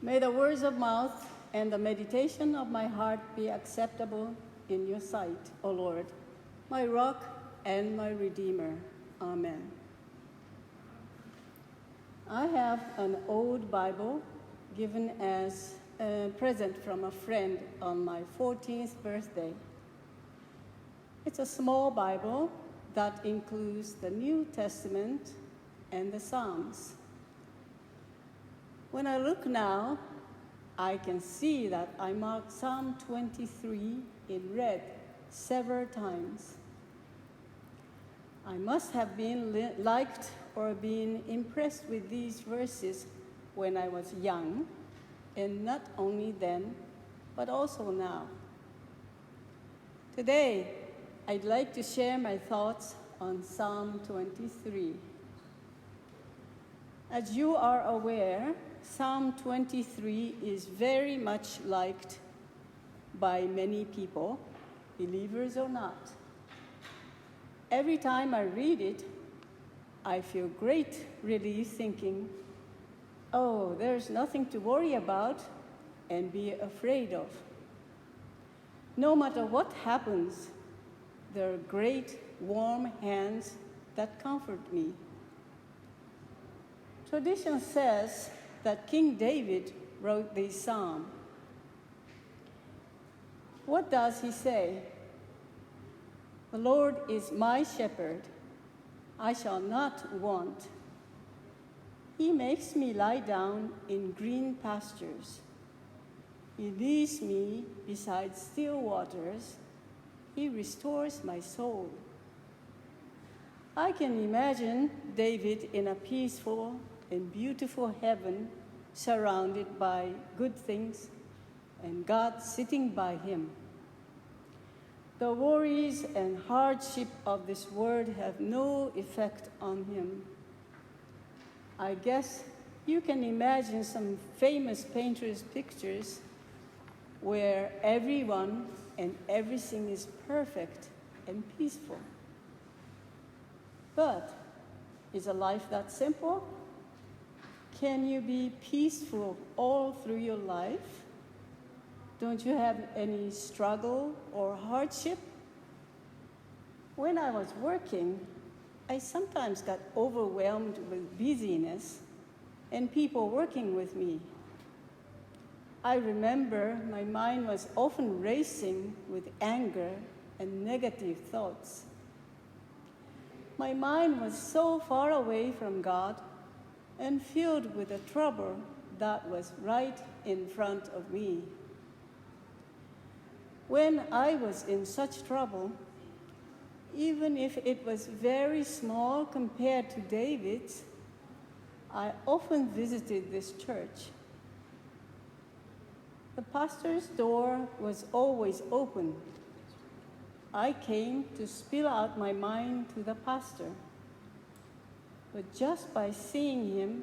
May the words of mouth and the meditation of my heart be acceptable in your sight, O Lord, my rock and my redeemer. Amen. I have an old Bible given as a present from a friend on my 14th birthday. It's a small Bible that includes the New Testament and the Psalms. When I look now, I can see that I marked Psalm 23 in red several times. I must have been liked or been impressed with these verses when I was young, and not only then, but also now. Today, I'd like to share my thoughts on Psalm 23. As you are aware, Psalm 23 is very much liked by many people, believers or not. Every time I read it, I feel great relief thinking, oh, there's nothing to worry about and be afraid of. No matter what happens, there are great warm hands that comfort me. Tradition says that King David wrote this psalm. What does he say? The Lord is my shepherd, I shall not want. He makes me lie down in green pastures. He leads me beside still waters. He restores my soul. I can imagine David in a peaceful and beautiful heaven, surrounded by good things, and God sitting by him. The worries and hardship of this world have no effect on him. I guess you can imagine some famous painters' pictures where everyone and everything is perfect and peaceful. But is a life that simple? Can you be peaceful all through your life? Don't you have any struggle or hardship? When I was working, I sometimes got overwhelmed with busyness and people working with me. I remember my mind was often racing with anger and negative thoughts. My mind was so far away from God and filled with the trouble that was right in front of me. When I was in such trouble, even if it was very small compared to David's, I often visited this church. The pastor's door was always open. I came to spill out my mind to the pastor. But just by seeing him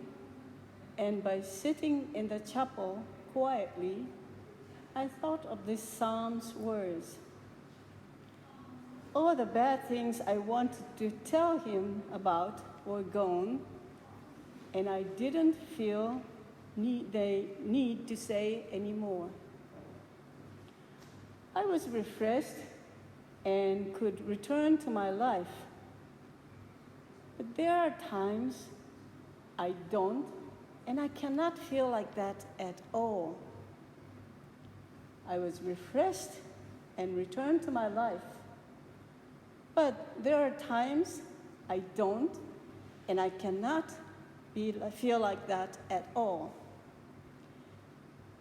and by sitting in the chapel quietly, I thought of this psalm's words. All the bad things I wanted to tell him about were gone, and I didn't feel the need to say any more. I was refreshed and could return to my life. But there are times I don't, and I cannot feel like that at all. I was refreshed and returned to my life. But there are times I don't, and I cannot feel like that at all.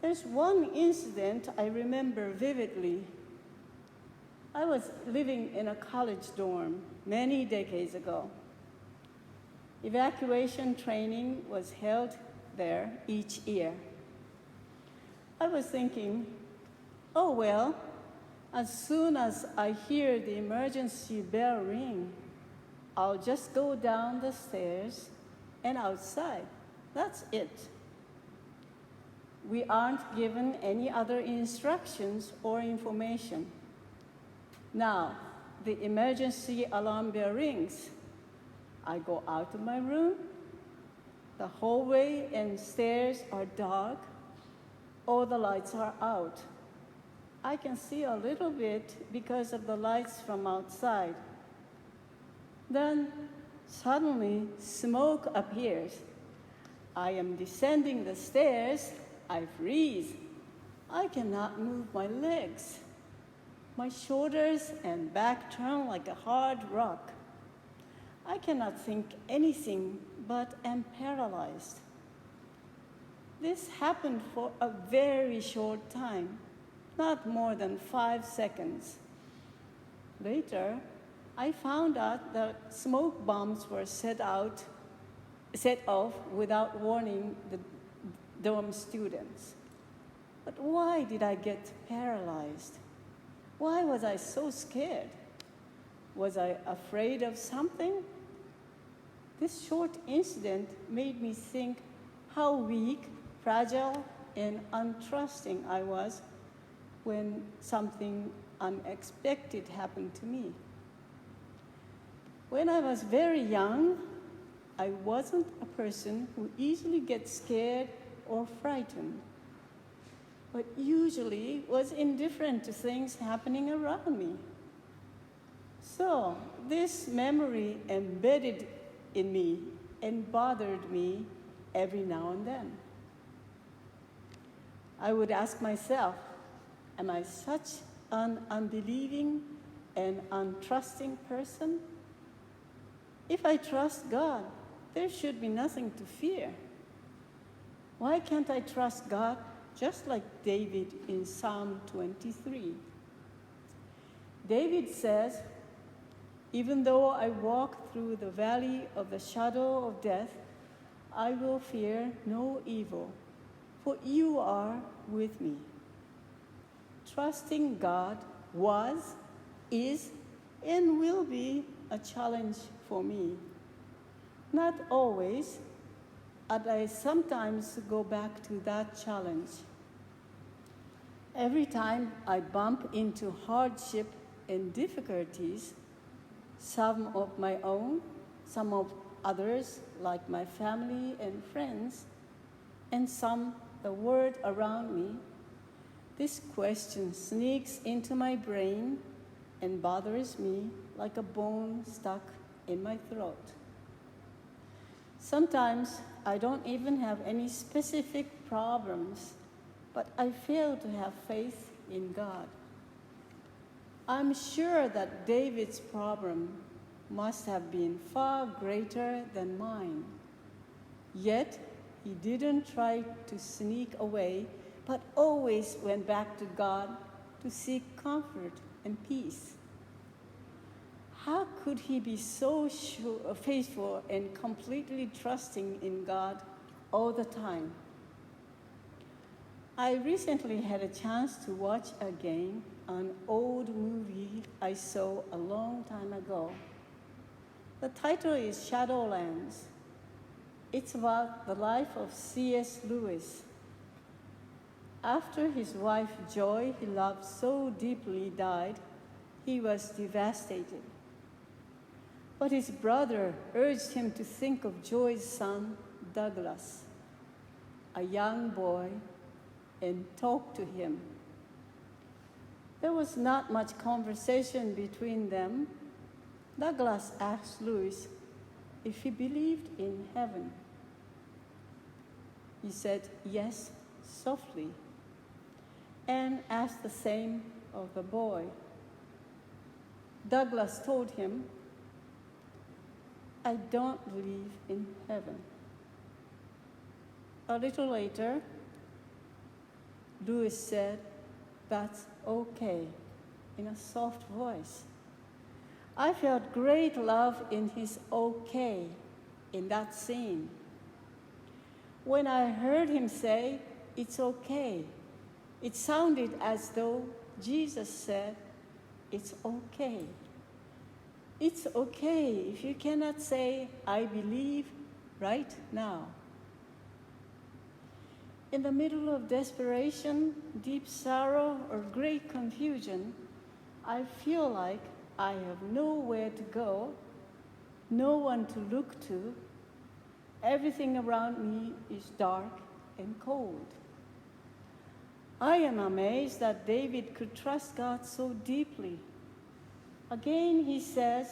There's one incident I remember vividly. I was living in a college dorm many decades ago. Evacuation training was held there each year. I was thinking, oh well, as soon as I hear the emergency bell ring, I'll just go down the stairs and outside. That's it. We aren't given any other instructions or information. Now, the emergency alarm bell rings. I go out of my room. The hallway and stairs are dark, All the lights are out. I can see a little bit because of the lights from outside. Then suddenly smoke appears. I am descending the stairs. I freeze. I cannot move my legs. My shoulders and back turn like a hard rock. I cannot think anything but am paralyzed. This happened for a very short time, not more than 5 seconds. Later, I found out that smoke bombs were set off without warning the dorm students. But why did I get paralyzed? Why was I so scared? Was I afraid of something? This short incident made me think how weak, fragile, and untrusting I was when something unexpected happened to me. When I was very young, I wasn't a person who easily gets scared or frightened, but usually was indifferent to things happening around me. So this memory embedded in me and bothered me every now and then. I would ask myself, am I such an unbelieving and untrusting person? If I trust God, there should be nothing to fear. Why can't I trust God just like David in Psalm 23? David says, "Even though I walk through the valley of the shadow of death, I will fear no evil, for you are with me." Trusting God was, is, and will be a challenge for me. Not always, but I sometimes go back to that challenge. Every time I bump into hardship and difficulties, some of my own, some of others, like my family and friends, and some the world around me, this question sneaks into my brain and bothers me like a bone stuck in my throat. Sometimes I don't even have any specific problems, but I fail to have faith in God. I'm sure that David's problem must have been far greater than mine. Yet, he didn't try to sneak away, but always went back to God to seek comfort and peace. How could he be so faithful and completely trusting in God all the time? I recently had a chance to watch again an old movie I saw a long time ago. The title is Shadowlands. It's about the life of C.S. Lewis. After his wife Joy, he loved so deeply, died, he was devastated. But his brother urged him to think of Joy's son, Douglas, a young boy, and talk to him. There was not much conversation between them. Douglas asked Lewis if he believed in heaven. He said yes softly, and asked the same of the boy. Douglas told him, "I don't believe in heaven." A little later, Lewis said, "That's okay," in a soft voice. I felt great love in his okay in that scene. When I heard him say, "It's okay," it sounded as though Jesus said, "It's okay. It's okay if you cannot say, 'I believe,' right now." In the middle of desperation, deep sorrow, or great confusion, I feel like I have nowhere to go, no one to look to. Everything around me is dark and cold. I am amazed that David could trust God so deeply. Again, he says,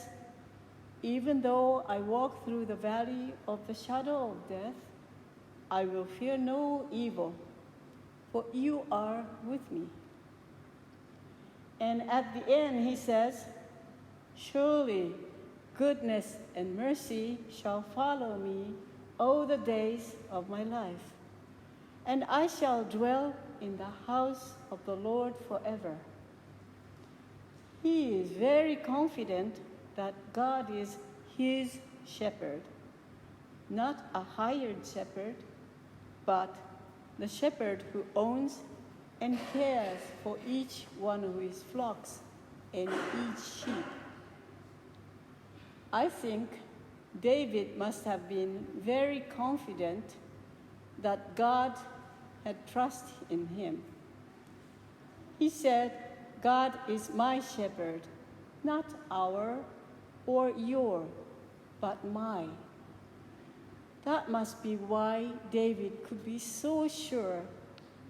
even though I walk through the valley of the shadow of death, I will fear no evil, for you are with me. And at the end, he says, surely goodness and mercy shall follow me all the days of my life, and I shall dwell in the house of the Lord forever. He is very confident that God is his shepherd, not a hired shepherd, but the shepherd who owns and cares for each one of his flocks and each sheep. I think David must have been very confident that God had trust in him. He said, God is my shepherd, not our or your, but mine. That must be why David could be so sure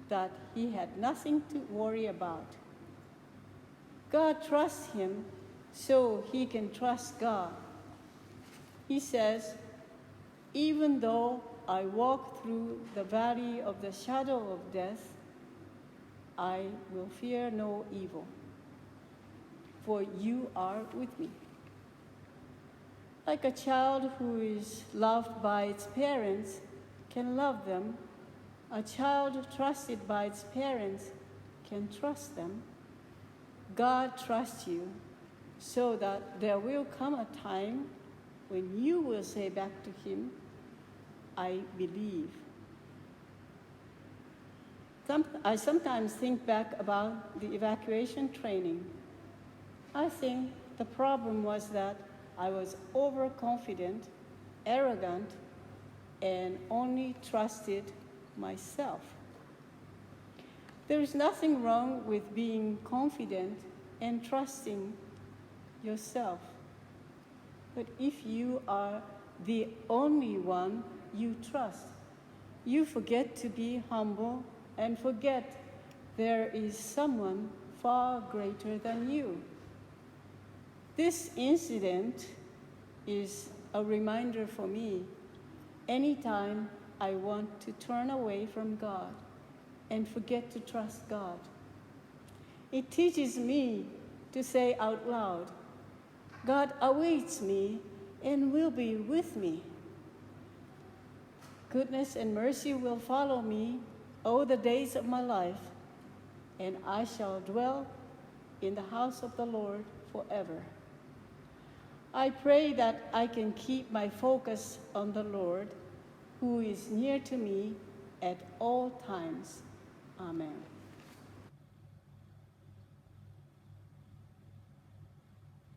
that he had nothing to worry about. God trusts him, so he can trust God. He says, even though I walk through the valley of the shadow of death, I will fear no evil, for you are with me. Like a child who is loved by its parents can love them, a child trusted by its parents can trust them. God trusts you so that there will come a time when you will say back to him, I believe. I sometimes think back about the evacuation training. I think the problem was that I was overconfident, arrogant, and only trusted myself. There is nothing wrong with being confident and trusting yourself. But if you are the only one you trust, you forget to be humble and forget there is someone far greater than you. This incident is a reminder for me anytime I want to turn away from God and forget to trust God. It teaches me to say out loud, God awaits me and will be with me. Goodness and mercy will follow me all the days of my life, and I shall dwell in the house of the Lord forever. I pray that I can keep my focus on the Lord, who is near to me at all times. Amen.